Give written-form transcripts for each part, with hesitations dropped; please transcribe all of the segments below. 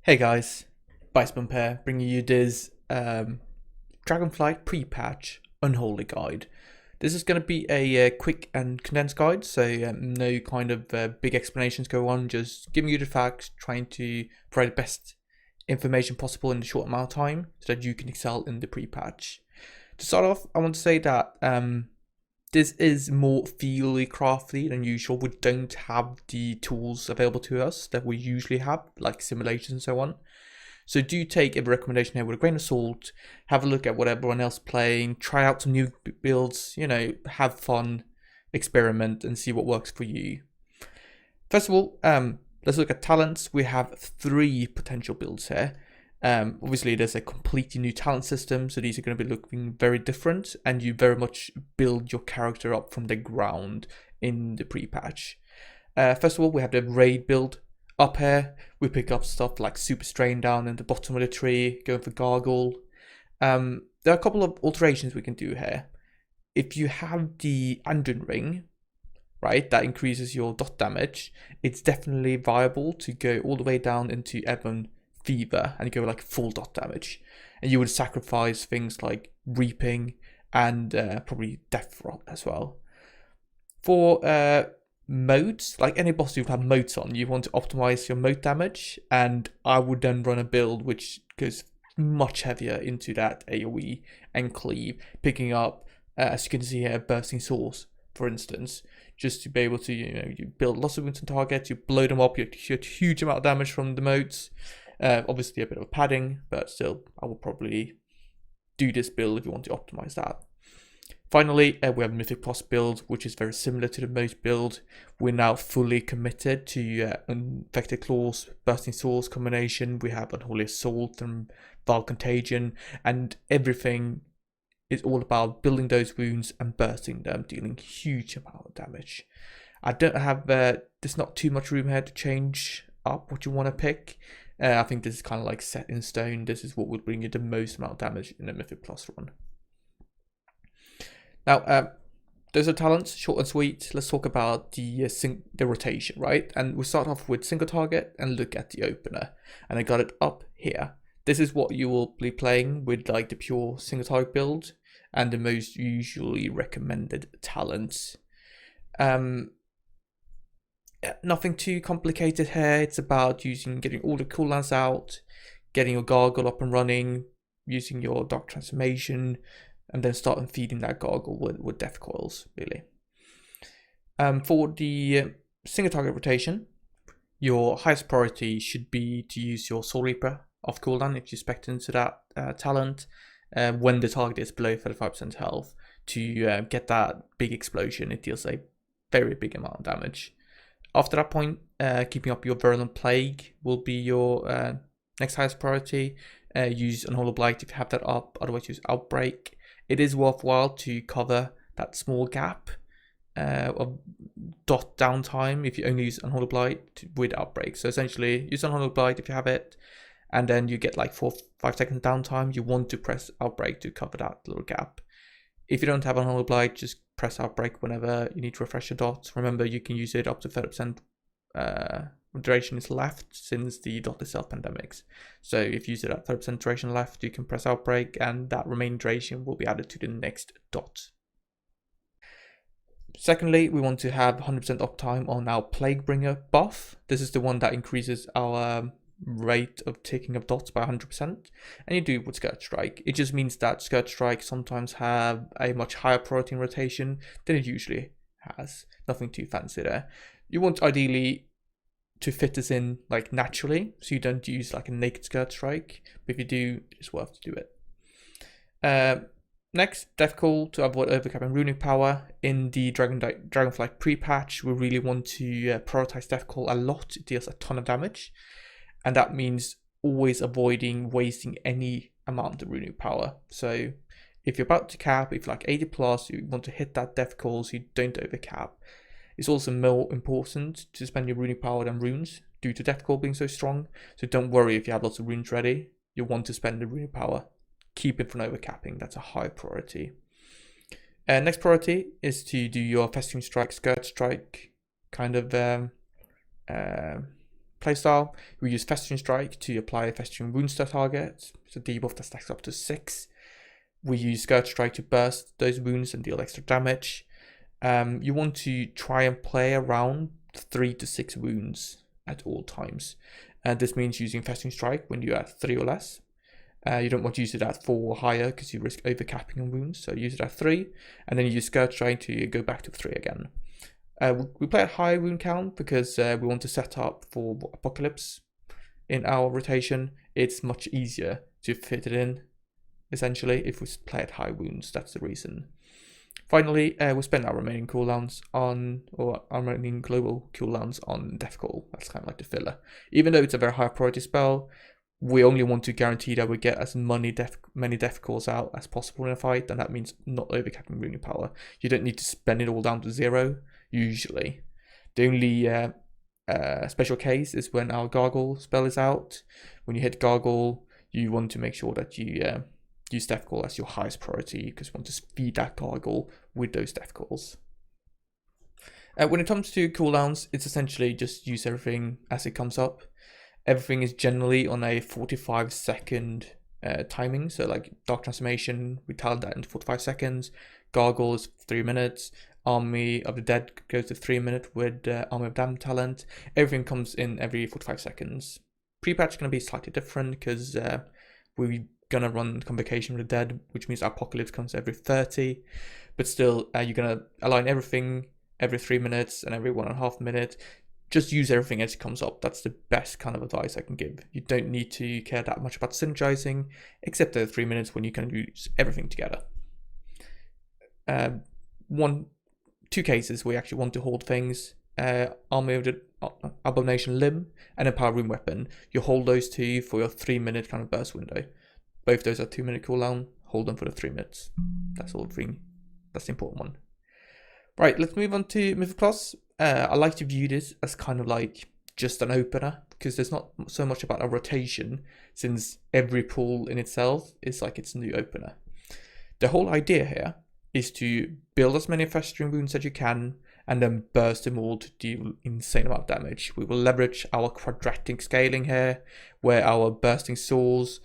Hey guys, Bicebump here, bringing you this Dragonflight Pre-Patch Unholy Guide. This is going to be a quick and condensed guide, so no kind of big explanations go on, just giving you the facts, trying to provide the best information possible in a short amount of time so that you can excel in the pre-patch. To start off, I want to say that this is more feely crafty than usual. We don't have the tools available to us that we usually have, like simulations and so on. So do take every recommendation here with a grain of salt. Have a look at what everyone else is playing. Try out some new builds. You know, have fun, experiment, and see what works for you. First of all, let's look at talents. We have 3 potential builds here. Obviously, there's a completely new talent system, so these are going to be looking very different, and you very much build your character up from the ground in the pre-patch. First of all, we have the raid build. Up here, we pick up stuff like Super Strain down in the bottom of the tree, going for Gargle. There are a couple of alterations we can do here. If you have the Andrin Ring, right, that increases your dot damage, it's definitely viable to go all the way down into Ebon Fever and go like full dot damage. And you would sacrifice things like Reaping and probably Death Rot as well. For motes, like any boss you've had motes on, you want to optimize your mote damage, and I would then run a build which goes much heavier into that AoE and cleave, picking up, as you can see here, Bursting Swords, for instance, just to be able to, you build lots of wounds on targets, you blow them up, you get a huge amount of damage from the motes. Obviously a bit of a padding, but still, I will probably do this build if you want to optimize that. Finally, we have Mythic Plus build, which is very similar to the Mote build. We're now fully committed to Infected Claws, Bursting Swords combination. We have Unholy Assault and Vile Contagion, and everything is all about building those wounds and bursting them, dealing huge amount of damage. I don't have, there's not too much room here to change up what you want to pick. I think this is kind of like set in stone. This is what will bring you the most amount of damage in a Mythic Plus run. Now, those are talents, short and sweet. Let's talk about the rotation, right? And we start off with single target and look at the opener. And I got it up here. This is what you will be playing with, like the pure single target build and the most usually recommended talents. Nothing too complicated here. It's about getting all the cooldowns out, getting your Gargle up and running, using your Dark Transformation, and then starting feeding that Gargle with Death Coils, really. For the single target rotation, your highest priority should be to use your Soul Reaper off cooldown if you spec into that talent when the target is below 35% health to get that big explosion. It deals a very big amount of damage. After that point, keeping up your Virulent Plague will be your next highest priority. Use Unholy Blight if you have that up, otherwise use Outbreak. It is worthwhile to cover that small gap of dot downtime if you only use Unholy Blight with Outbreak. So essentially, use Unholy Blight if you have it, and then you get like 4-5 seconds downtime. You want to press Outbreak to cover that little gap. If you don't have Unholy Blight, just press Outbreak whenever you need to refresh your dots. Remember, you can use it up to 30% duration is left, since the dot is self-pandemics. So if you use it at 30% duration left, you can press Outbreak, and that remaining duration will be added to the next dot. Secondly, we want to have 100% uptime on our Plaguebringer buff. This is the one that increases our rate of taking of dots by 100%, and you do it with Scourge Strike. It just means that Scourge Strike sometimes have a much higher priority in rotation than it usually has. Nothing too fancy there. You want ideally to fit this in like naturally, so you don't use like a naked Scourge Strike, but if you do, it's worth to do it. Next, Death Call to avoid overcapping runic power. In the Dragonflight pre-patch, we really want to prioritize Death Call a lot. It deals a ton of damage, and that means always avoiding wasting any amount of runic power. So if you're about to cap, if you're like 80 plus, you want to hit that Death Call so you don't overcap. It's also more important to spend your runic power than runes due to Death Call being so strong. So don't worry if you have lots of runes ready. You want to spend the runic power. Keep it from overcapping. That's a high priority. Next priority is to do your Festering Strike, Scourge Strike kind of playstyle. We use Festering Strike to apply Festering Wounds to target, so debuff that stacks up to 6. We use Scourge Strike to burst those wounds and deal extra damage. You want to try and play around 3 to 6 wounds at all times. This means using Festering Strike when you're at 3 or less. You don't want to use it at 4 or higher because you risk overcapping on wounds, so use it at 3, and then you use Scourge Strike to go back to 3 again. We play at high wound count because we want to set up for Apocalypse in our rotation. It's much easier to fit it in, essentially, if we play at high wounds. That's the reason. Finally, we'll spend our remaining cooldowns on, or our remaining global cooldowns on Death Call. That's kind of like the filler. Even though it's a very high priority spell, we only want to guarantee that we get as many death calls out as possible in a fight, and that means not overcapping runic power. You don't need to spend it all down to 0, usually. The only special case is when our Gargle spell is out. When you hit Gargle, you want to make sure that you use Death Call as your highest priority, because you want to feed that Gargle with those Death Calls. When it comes to cooldowns, it's essentially just use everything as it comes up. Everything is generally on a 45-second timing, so like Dark Transformation, we tell that into 45 seconds. Gargle is 3 minutes. Army of the Dead goes to 3 minutes with Army of Damned talent. Everything comes in every 45 seconds. Pre-patch is going to be slightly different because we're going to run Convocation with the Dead, which means Apocalypse comes every 30. But still, you're going to align everything every 3 minutes and every 1.5 minutes. Just use everything as it comes up. That's the best kind of advice I can give. You don't need to care that much about synergizing, except the 3 minutes when you can use everything together. 2 cases where you actually want to hold things. Army of the Abomination Limb and a Power Rune Weapon. You hold those 2 for your 3 minute kind of burst window. Both those are 2 minute cooldown. Hold them for the 3 minutes. That's all thing. That's the important one. Right, let's move on to Mythic Plus. I like to view this as kind of like just an opener, because there's not so much about a rotation, since every pool in itself is like its new opener. The whole idea here is to build as many Festering Wounds as you can, and then burst them all to deal insane amount of damage. We will leverage our quadratic scaling here, where our Bursting Swords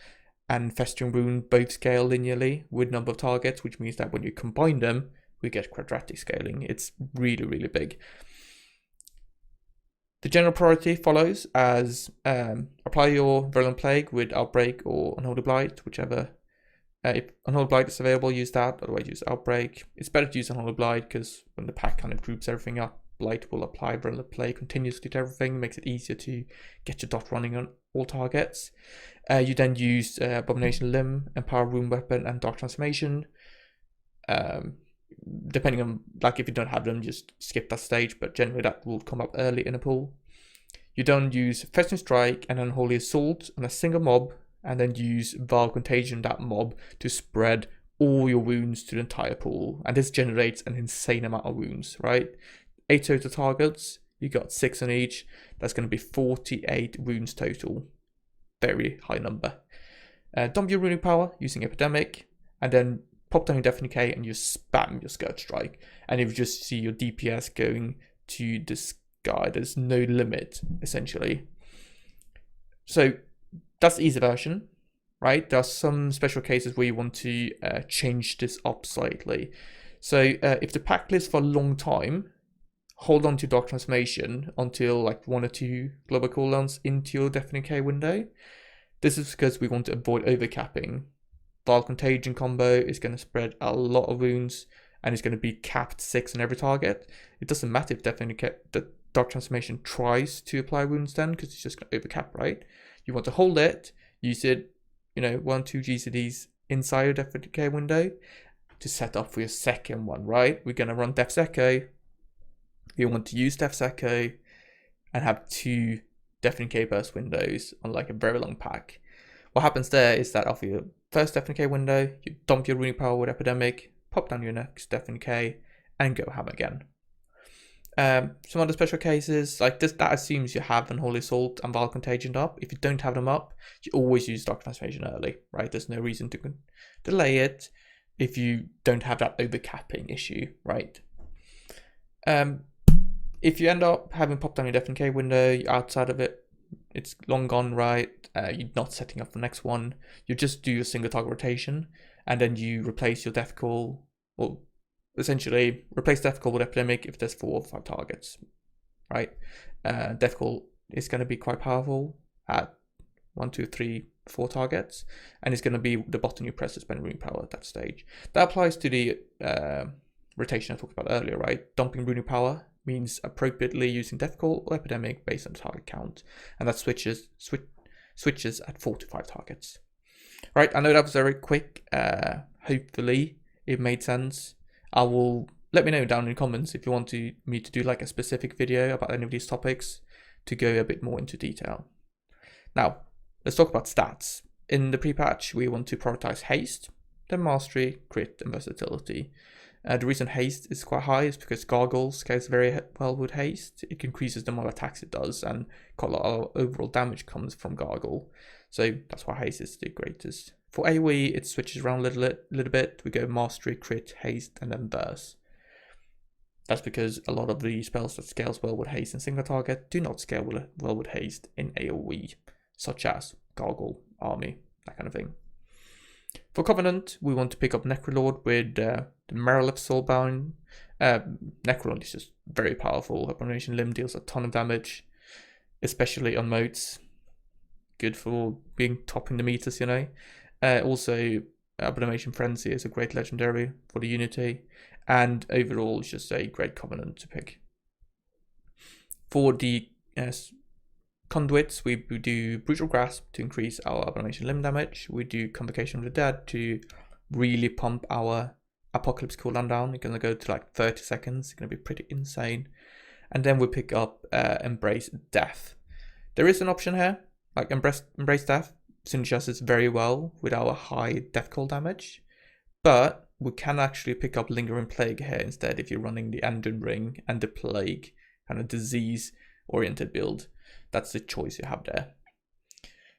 and Festering Wound both scale linearly with number of targets, which means that when you combine them, we get quadratic scaling. It's really, really big. The general priority follows as apply your Virulent Plague with Outbreak or Unholy Blight, whichever. If Unholy Blight is available, use that, otherwise use Outbreak. It's better to use Unholy Blight because when the pack kind of groups everything up, Blight will apply Virulent Plague continuously to everything, makes it easier to get your dot running on all targets. You then use Abomination Limb, Power Rune Weapon, and Dark Transformation. Depending on, like, if you don't have them, just skip that stage, but generally that will come up early in a pool. You don't use Festering Strike and Unholy Assault on a single mob, and then use Vile Contagion that mob to spread all your wounds to the entire pool, and this generates an insane amount of wounds, right? 8 total targets, you got 6 on each, that's going to be 48 wounds total. Very high number. Dump your runic power using Epidemic, and then pop down your Death Decay and you spam your Scourge Strike, and you just see your DPS going to the sky. There's no limit, essentially. So that's the easy version, right? There are some special cases where you want to change this up slightly. So if the pack lives for a long time, hold on to Dark Transformation until like 1 or 2 global cooldowns into your Death Decay window. This is because we want to avoid overcapping. Vile Contagion combo is going to spread a lot of wounds, and it's going to be capped 6 on every target. It doesn't matter if the Dark Transformation tries to apply wounds then, because it's just going to overcap, right? You want to hold it, use it, 1, 2 GCDs inside your Death Decay window to set up for your second one, right? We're going to run Death's Echo. You want to use Death's Echo and have 2 Death Decay burst windows on like a very long pack. What happens there is that after your first Death Decay window, you dump your runic power with Epidemic, pop down your next Death Decay, and go ham again. Some other special cases, like this, that assumes you have Unholy Assault and Vile Contagion up. If you don't have them up, you always use Dark Transformation early, right? There's no reason to delay it. if you don't have that overcapping issue, right? If you end up having popped down your Death and K window, you're outside of it, it's long gone, right? You're not setting up the next one. You just do your single target rotation, and then you replace your Death Call, or essentially replace Death Call with Epidemic if there's 4 or 5 targets, right? Death Call is going to be quite powerful at 1, 2, 3, 4 targets, and it's going to be the button you press to spend rune power at that stage. That applies to the rotation I talked about earlier, right? Dumping rune power means appropriately using Death Call or Epidemic based on the target count, and that switches at 4 to 5 targets. Right, I know that was very quick. Hopefully it made sense. Let me know down in the comments if you want me to do like a specific video about any of these topics to go a bit more into detail. Now, let's talk about stats. In the pre-patch, we want to prioritize haste, then mastery, crit, and versatility. The reason haste is quite high is because Gargle scales very well with haste. It increases the amount of attacks it does, and quite a lot of overall damage comes from Gargle. So that's why haste is the greatest. For AoE, it switches around a little bit. We go mastery, crit, haste, and then verse. That's because a lot of the spells that scales well with haste in single target do not scale well with haste in AoE, such as Gargle, Army, that kind of thing. For Covenant, we want to pick up Necrolord with the Marilith Soulbound. Necrolord is just very powerful. Abomination Limb deals a ton of damage, especially on Motes. Good for being topping the meters, you know. Also, Abomination Frenzy is a great legendary for the Unity, and overall it's just a great Covenant to pick. For the Conduits, we do Brutal Grasp to increase our Abomination Limb damage. We do Convocation of the Dead to really pump our Apocalypse cooldown down. It's going to go to like 30 seconds. It's going to be pretty insane. And then we pick up Embrace Death. There is an option here, like Embrace Death synergizes very well with our high Death Call damage, but we can actually pick up Lingering Plague here instead if you're running the Anden Ring and the Plague kind of disease-oriented build. That's the choice you have there.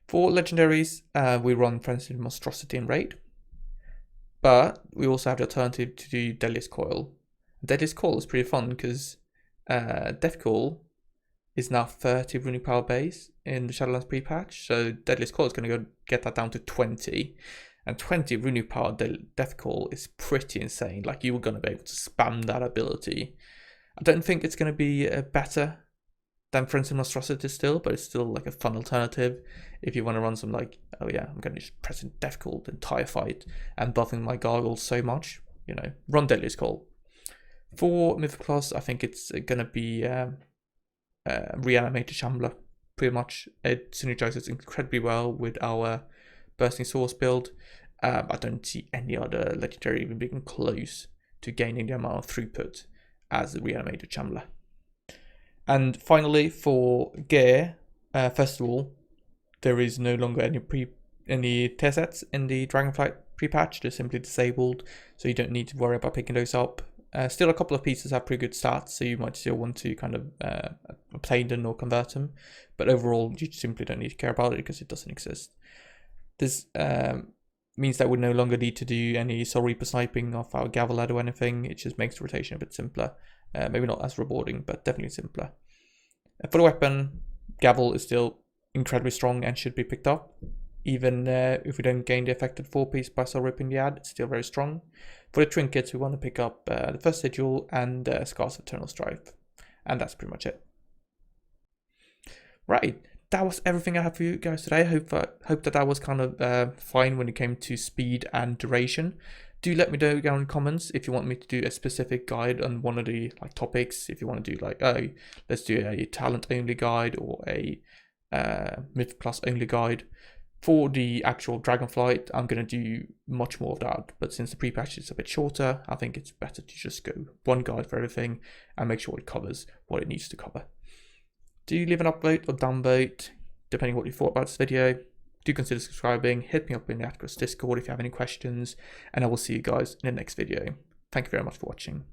For Legendaries, we run Frenzied Monstrosity and Raid, but we also have the alternative to do Deadliest Coil. Deadliest Coil is pretty fun because Death Call is now 30 runic power base in the Shadowlands pre-patch, so Deadliest Coil is going to go get that down to 20, and 20 runic power Death Call is pretty insane. Like, you were going to be able to spam that ability. I don't think it's going to be better than Frenzied Monstrosity still, but it's still like a fun alternative if you want to run some like, oh yeah, I'm going to just press Death Call the entire fight and buffing my Gargles so much, you know, run Deadliest Call. For Mythic Plus, I think it's going to be Reanimated Shambler, pretty much. It synergizes incredibly well with our Bursting Source build. I don't see any other legendary even being close to gaining the amount of throughput as the Reanimated Shambler. And finally, for gear, first of all, there is no longer any tier sets in the Dragonflight pre-patch. They're simply disabled, so you don't need to worry about picking those up. Still, a couple of pieces have pretty good stats, so you might still want to kind of obtain them or convert them. But overall, you simply don't need to care about it because it doesn't exist. This means that we no longer need to do any Soul Reaper sniping off our Gavel or anything. It just makes the rotation a bit simpler. Maybe not as rewarding, but definitely simpler. For the weapon, Gavel is still incredibly strong and should be picked up. Even if we don't gain the affected 4-piece by Soul Ripping the ad, it's still very strong. For the trinkets, we want to pick up the First Sigil and Scars of Eternal Strife. And that's pretty much it. Right, that was everything I have for you guys today. Hope that was kind of fine when it came to speed and duration. Do let me know down in the comments if you want me to do a specific guide on one of the like topics. If you want to do like, oh, let's do a talent only guide or a Myth Plus only guide. For the actual Dragonflight, I'm going to do much more of that. But since the pre-patch is a bit shorter, I think it's better to just go one guide for everything and make sure it covers what it needs to cover. Do leave an upvote or downvote, depending on what you thought about this video. Do consider subscribing, hit me up in the Atlas Discord if you have any questions, and I will see you guys in the next video. Thank you very much for watching.